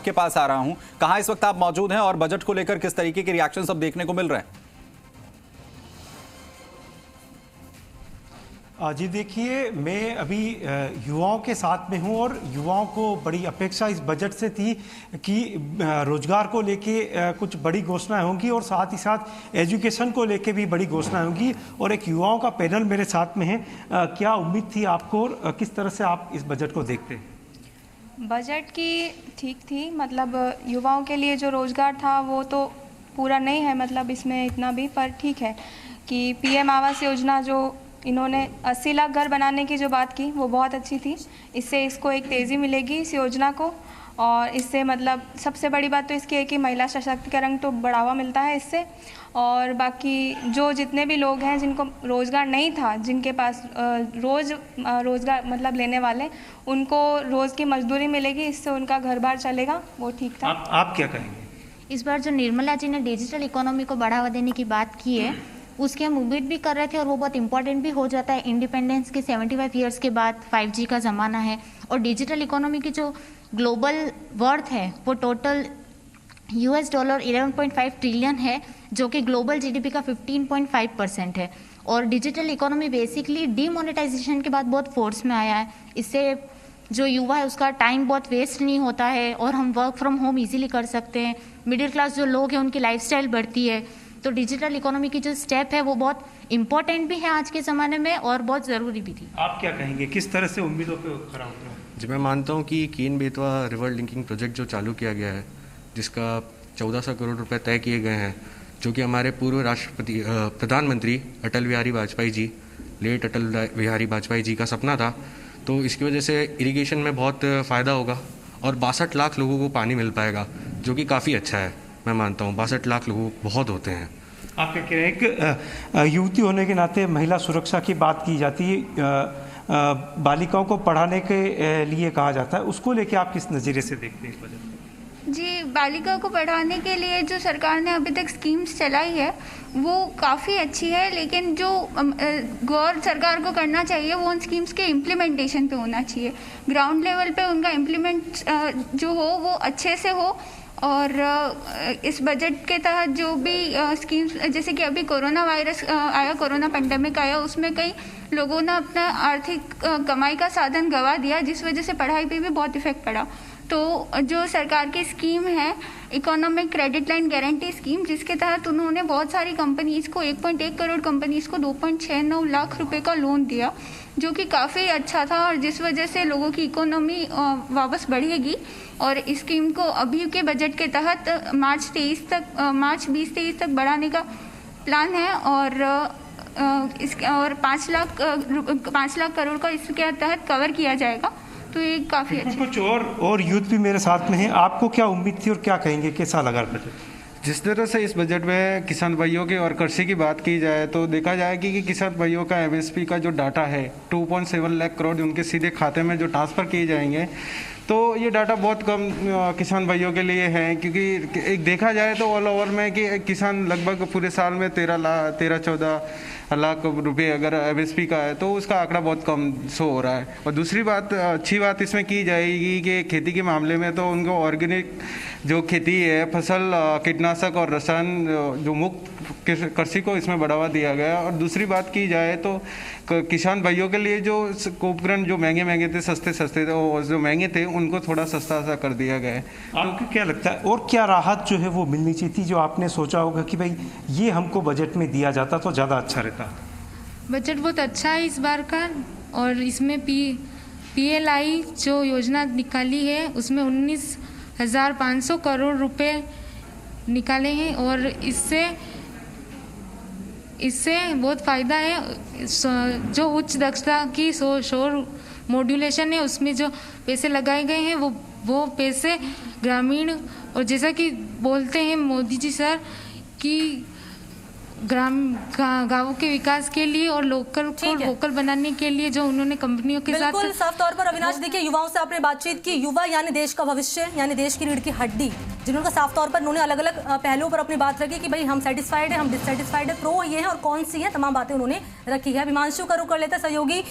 के पास आ रहा हूं, कहां इस वक्त आप मौजूद हैं और बजट को लेकर किस तरीके के रिएक्शन सब देखने को मिल रहे हैं? जी देखिए, मैं अभी युवाओं के साथ में हूं और युवाओं को बड़ी अपेक्षा इस बजट से थी कि रोजगार को लेके कुछ बड़ी घोषणाएं होंगी और साथ ही साथ एजुकेशन को लेके भी बड़ी घोषणाएं होंगी। और एक युवाओं का पैनल मेरे साथ में है। क्या उम्मीद थी आपको और किस तरह से आप इस बजट को देखते हैं? बजट की ठीक थी, मतलब युवाओं के लिए जो रोज़गार था वो तो पूरा नहीं है, मतलब इसमें इतना भी, पर ठीक है कि पीएम आवास योजना जो इन्होंने 80 लाख घर बनाने की जो बात की वो बहुत अच्छी थी। इससे इसको एक तेज़ी मिलेगी इस योजना को, और इससे मतलब सबसे बड़ी बात तो इसकी है कि महिला सशक्तिकरण तो बढ़ावा मिलता है इससे। और बाकी जो जितने भी लोग हैं जिनको रोज़गार नहीं था, जिनके पास रोज़गार मतलब लेने वाले, उनको रोज़ की मजदूरी मिलेगी, इससे उनका घर बार चलेगा, वो ठीक था। आप क्या कहेंगे? इस बार जो निर्मला जी ने डिजिटल इकोनॉमी को बढ़ावा देने की बात की है उसकी हम उम्मीद भी कर रहे थे और वो बहुत इंपॉर्टेंट भी हो जाता है। इंडिपेंडेंस के 75 ईयर्स के बाद 5G का ज़माना है और डिजिटल इकोनॉमी की जो ग्लोबल वर्थ है वो टोटल $11.5 ट्रिलियन है, जो कि ग्लोबल जीडीपी का 15.5% है। और डिजिटल इकोनॉमी बेसिकली डीमोनेटाइजेशन के बाद बहुत फोर्स में आया है। इससे जो युवा है उसका टाइम बहुत वेस्ट नहीं होता है और हम वर्क फ्रॉम होम इजीली कर सकते हैं। मिडिल क्लास जो लोग हैं उनकी लाइफस्टाइल बढ़ती है। तो डिजिटल इकोनॉमी की जो स्टेप है वो बहुत इंपॉर्टेंट भी है आज के ज़माने में और बहुत ज़रूरी भी थी। आप क्या कहेंगे, किस तरह से उम्मीदों पे खरा उतरा? जी, मैं मानता हूँ कि कीन बेतवा रिवर लिंकिंग प्रोजेक्ट जो चालू किया गया है, जिसका 1400 करोड़ रुपए तय किए गए हैं, जो कि हमारे पूर्व राष्ट्रपति प्रधानमंत्री अटल बिहारी वाजपेयी जी, लेट अटल बिहारी वाजपेयी जी का सपना था। तो इसकी वजह से इरिगेशन में बहुत फ़ायदा होगा और 62 लाख लोगों को पानी मिल पाएगा, जो कि काफ़ी अच्छा है। मैं मानता हूँ 62 लाख लोग बहुत होते हैं। आप क्या कह रहे हैं? एक युवती होने के नाते महिला सुरक्षा की बात की जाती है, बालिकाओं को पढ़ाने के लिए कहा जाता है, उसको लेके आप किस नज़रिए से देखते हैं इस बजट में? जी, बालिकाओं को पढ़ाने के लिए जो सरकार ने अभी तक स्कीम्स चलाई है वो काफ़ी अच्छी है, लेकिन जो गौर सरकार को करना चाहिए वो उन स्कीम्स के इम्प्लीमेंटेशन पे होना चाहिए। ग्राउंड लेवल पे उनका इम्प्लीमेंट जो हो वो अच्छे से हो। और इस बजट के तहत जो भी स्कीम्स, जैसे कि अभी कोरोना वायरस आया, कोरोना पेंडेमिक आया, उसमें कई लोगों ने अपना आर्थिक कमाई का साधन गंवा दिया, जिस वजह से पढ़ाई पे भी बहुत इफेक्ट पड़ा। तो जो सरकार की स्कीम है economic credit line guarantee scheme, जिसके तहत उन्होंने बहुत सारी कंपनीज़ को 1.1 करोड़ कंपनीज़ को 2.69 लाख रुपए का लोन दिया, जो कि काफ़ी अच्छा था और जिस वजह से लोगों की इकोनॉमी वापस बढ़ेगी। और इस स्कीम को अभी के बजट के तहत मार्च 2023 तक बढ़ाने का प्लान है और 5 लाख करोड़ का इसके तहत कवर किया जाएगा। तो ये काफ़ी अच्छा। कुछ और यूथ भी मेरे साथ में है, आपको क्या उम्मीद थी और क्या कहेंगे, कैसा लगा बजट? जिस तरह से इस बजट में किसान भाइयों के और कृषि की बात की जाए तो देखा जाए कि किसान भाइयों का एमएसपी का जो डाटा है 2.7 लाख करोड़ उनके सीधे खाते में जो ट्रांसफ़र किए जाएंगे, तो ये डाटा बहुत कम किसान भाइयों के लिए है। क्योंकि एक देखा जाए तो ऑल ओवर में कि किसान लगभग पूरे साल में 13-14 लाख रुपए अगर एमएसपी का है तो उसका आंकड़ा बहुत कम शो हो रहा है। और दूसरी बात, अच्छी बात इसमें की जाएगी कि खेती के मामले में तो उनको ऑर्गेनिक जो खेती है, फसल, कीटनाशक और रसायन जो मुक्त कृषि को इसमें बढ़ावा दिया गया। और दूसरी बात की जाए तो किसान भाइयों के लिए जो उपकरण जो महंगे थे, सस्ते थे, और जो महंगे थे उनको थोड़ा सस्ता सा कर दिया गया है। आपको क्या लगता है और क्या राहत जो है वो मिलनी चाहिए थी, जो आपने सोचा होगा कि भाई ये हमको बजट में दिया जाता तो ज़्यादा अच्छा रहता? बजट बहुत अच्छा है इस बार का, और इसमें PLI जो योजना निकाली है उसमें 19,500 करोड़ रुपए निकाले हैं और इससे बहुत फ़ायदा है। जो उच्च दक्षता की सौर मॉड्यूलेशन है उसमें जो पैसे लगाए गए हैं वो पैसे ग्रामीण, और जैसा कि बोलते हैं मोदी जी सर कि गांवों के विकास के लिए और लोकल को वोकल बनाने के लिए जो उन्होंने कंपनियों के साथ बिल्कुल साफ तौर पर अविनाश, देखिए युवाओं से आपने बातचीत की। युवा यानी देश का भविष्य, यानी देश की रीढ़ की हड्डी, जिन्होंने साफ तौर पर उन्होंने अलग अलग पहलुओं पर अपनी बात रखी कि भाई हम सेटिस्फाइड है, हम डिससेटिस्फाइड है, प्रो ये है और कौन सी है, तमाम बातें उन्होंने रखी है। हिमांशु करू कर लेते सहयोगी